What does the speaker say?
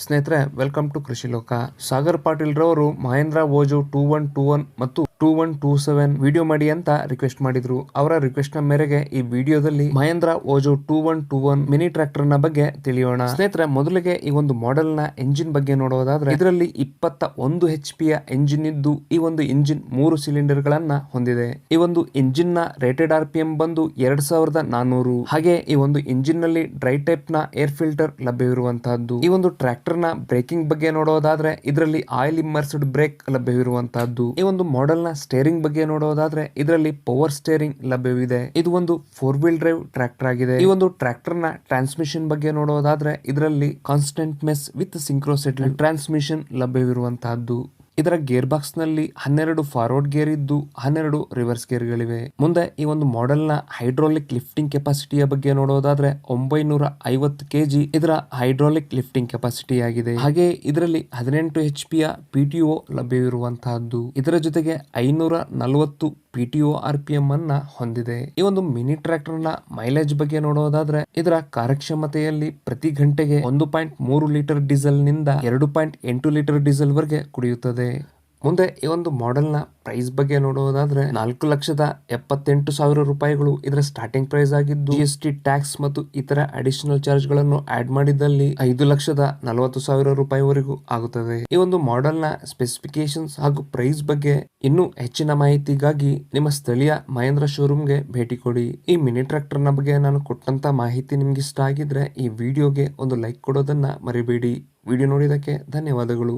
ಸ್ನೇಹಿತರೆ, welcome to ಕೃಷಿ ಲೋಕ. ಸಾಗರ್ ಪಾಟೀಲ್ ರವರು ಮಹೇಂದ್ರ ಓಜೋ 2121 ಮತ್ತು 2127 ವಿಡಿಯೋ ಮಾಡಿ ಅಂತ ರಿಕ್ವೆಸ್ಟ್ ಮಾಡಿದ್ರು. ಅವರ ರಿಕ್ವೆಸ್ಟ್ ನ ಮೇರೆಗೆ ಈ ವಿಡಿಯೋದಲ್ಲಿ ಮಹೇಂದ್ರ ಓಜೋ 2121 ಮಿನಿ ಟ್ರ್ಯಾಕ್ಟರ್ ನ ಬಗ್ಗೆ ತಿಳಿಯೋಣ. ಸ್ನೇಹಿತರೆ, ಮೊದಲಿಗೆ ಈ ಒಂದು ಮಾಡೆಲ್ ನ ಎಂಜಿನ್ ಬಗ್ಗೆ ನೋಡೋದಾದ್ರೆ ಇದರಲ್ಲಿ 21 HP ಯ ಎಂಜಿನ್ ಇದ್ದು ಈ ಒಂದು ಇಂಜಿನ್ 3 ಸಿಲಿಂಡರ್ ಗಳನ್ನ ಹೊಂದಿದೆ. ಈ ಒಂದು ಇಂಜಿನ್ ನ ರೇಟೆಡ್ RPM ಬಂದು 2400. ಹಾಗೆ ಈ ಒಂದು ಇಂಜಿನ್ ನಲ್ಲಿ ಡ್ರೈ ಟೈಪ್ ನ ಏರ್ ಫಿಲ್ಟರ್ ಲಭ್ಯವಿರುವಂತಹದ್ದು. ಈ ಒಂದು ಟ್ರ್ಯಾಕ್ಟರ್ ನ ಬ್ರೇಕಿಂಗ್ ಬಗ್ಗೆ ನೋಡೋದಾದ್ರೆ ಇದರಲ್ಲಿ ಆಯಿಲ್ ಇಮ್ಮರ್ಸ್ಡ್ ಬ್ರೇಕ್ ಲಭ್ಯವಿರುವಂತಹದ್ದು. ಈ ಒಂದು ಮಾಡೆಲ್ ನ ಸ್ಟೇರಿಂಗ್ ಬಗ್ಗೆ ನೋಡೋದಾದ್ರೆ ಇದರಲ್ಲಿ ಪವರ್ ಸ್ಟೇರಿಂಗ್ ಲಭ್ಯವಿದೆ. ಇದು ಒಂದು 4 ವೀಲ್ ಡ್ರೈವ್ ಟ್ರ್ಯಾಕ್ಟರ್ ಆಗಿದೆ. ಈ ಒಂದು ಟ್ರ್ಯಾಕ್ಟರ್ ನ ಟ್ರಾನ್ಸ್ಮಿಷನ್ ಬಗ್ಗೆ ನೋಡೋದಾದ್ರೆ ಇದರಲ್ಲಿ ಕಾನ್ಸ್ಟೆಂಟ್ ಮೆಸ್ ವಿತ್ ಸಿಂಕ್ರೋಸೆಟ್ ಟ್ರಾನ್ಸ್ಮಿಷನ್ ಲಭ್ಯವಿರುವಂತಹದ್ದು. ಇದರ ಗೇರ್ ಬಾಕ್ಸ್ ನಲ್ಲಿ 12 ಫಾರ್ವರ್ಡ್ ಗೇರ್ ಇದ್ದು 12 ರಿವರ್ಸ್ ಗೇರ್ ಗಳಿವೆ. ಮುಂದೆ ಈ ಒಂದು ಮಾಡೆಲ್ ನ ಹೈಡ್ರಾಲಿಕ್ ಲಿಫ್ಟಿಂಗ್ ಕೆಪಾಸಿಟಿಯ ಬಗ್ಗೆ ನೋಡೋದಾದ್ರೆ 950 kg ಇದರ ಹೈಡ್ರಾಲಿಕ್ ಲಿಫ್ಟಿಂಗ್ ಕೆಪಾಸಿಟಿ ಆಗಿದೆ. ಹಾಗೆ ಇದರಲ್ಲಿ 18 HP ಯ PTO ಲಭ್ಯವಿರುವಂತಹದ್ದು. ಇದರ ಜೊತೆಗೆ 540 PTO RPM ಅನ್ನ ಹೊಂದಿದೆ. ಈ ಒಂದು ಮಿನಿ ಟ್ರ್ಯಾಕ್ಟರ್ ನ ಮೈಲೇಜ್ ಬಗ್ಗೆ ನೋಡೋದಾದ್ರೆ ಇದರ ಕಾರ್ಯಕ್ಷಮತೆಯಲ್ಲಿ ಪ್ರತಿ ಗಂಟೆಗೆ 1.3 ಲೀಟರ್ ಡೀಸೆಲ್ ನಿಂದ 2.8 ಲೀಟರ್ ಡೀಸೆಲ್ ವರೆಗೆ ಕುಡಿಯುತ್ತದೆ. ಮುಂದೆ ಈ ಒಂದು ಮಾಡೆಲ್ ನ ಪ್ರೈಸ್ ಬಗ್ಗೆ ನೋಡೋದಾದ್ರೆ 4,78,000 ರೂಪಾಯಿಗಳು ಇದರ ಸ್ಟಾರ್ಟಿಂಗ್ ಪ್ರೈಸ್ ಆಗಿದ್ದು GST ಟ್ಯಾಕ್ಸ್ ಮತ್ತು ಇತರ ಅಡಿಷನಲ್ ಚಾರ್ಜ್ ಗಳನ್ನು ಆಡ್ ಮಾಡಿದಲ್ಲಿ 5,40,000 ರೂಪಾಯಿವರೆಗೂ ಆಗುತ್ತದೆ. ಈ ಒಂದು ಮಾಡೆಲ್ ನ ಸ್ಪೆಸಿಫಿಕೇಶನ್ಸ್ ಹಾಗೂ ಪ್ರೈಸ್ ಬಗ್ಗೆ ಇನ್ನೂ ಹೆಚ್ಚಿನ ಮಾಹಿತಿಗಾಗಿ ನಿಮ್ಮ ಸ್ಥಳೀಯ ಮಹೇಂದ್ರ ಶೋರೂಮ್ಗೆ ಭೇಟಿ ಕೊಡಿ. ಈ ಮಿನಿ ಟ್ರ್ಯಾಕ್ಟರ್ ನ ಬಗ್ಗೆ ನಾನು ಕೊಟ್ಟಂತ ಮಾಹಿತಿ ನಿಮ್ಗೆ ಇಷ್ಟ ಆಗಿದ್ರೆ ಈ ವಿಡಿಯೋಗೆ ಒಂದು ಲೈಕ್ ಕೊಡೋದನ್ನ ಮರಿಬೇಡಿ. ವಿಡಿಯೋ ನೋಡಿದಕ್ಕೆ ಧನ್ಯವಾದಗಳು.